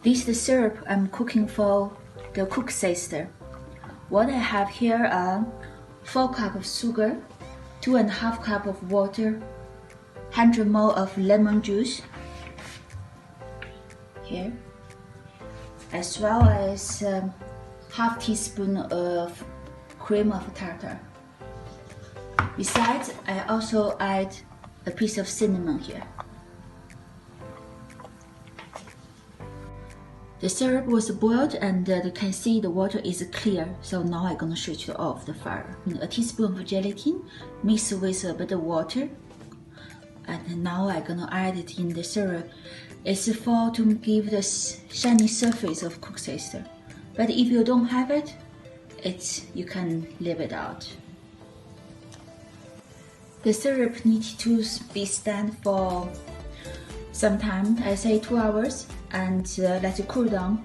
This is the syrup I'm cooking for the Koeksister. What I have here are 4 cups of sugar, 2.5 cups of water, 100 ml of lemon juice here, as well as half teaspoon of cream of tartar. Besides, I also add a piece of cinnamon here. The syrup was boiled and you can see the water is clear, so now I'm gonna switch it off the fire. A teaspoon of gelatin mixed with a bit of water, and now I'm gonna add it in the syrup. It's for to give the shiny surface of Koeksister, but if you don't have it, you can leave it out. The syrup needs to be stand for some time, I say 2 hours, and let it cool down.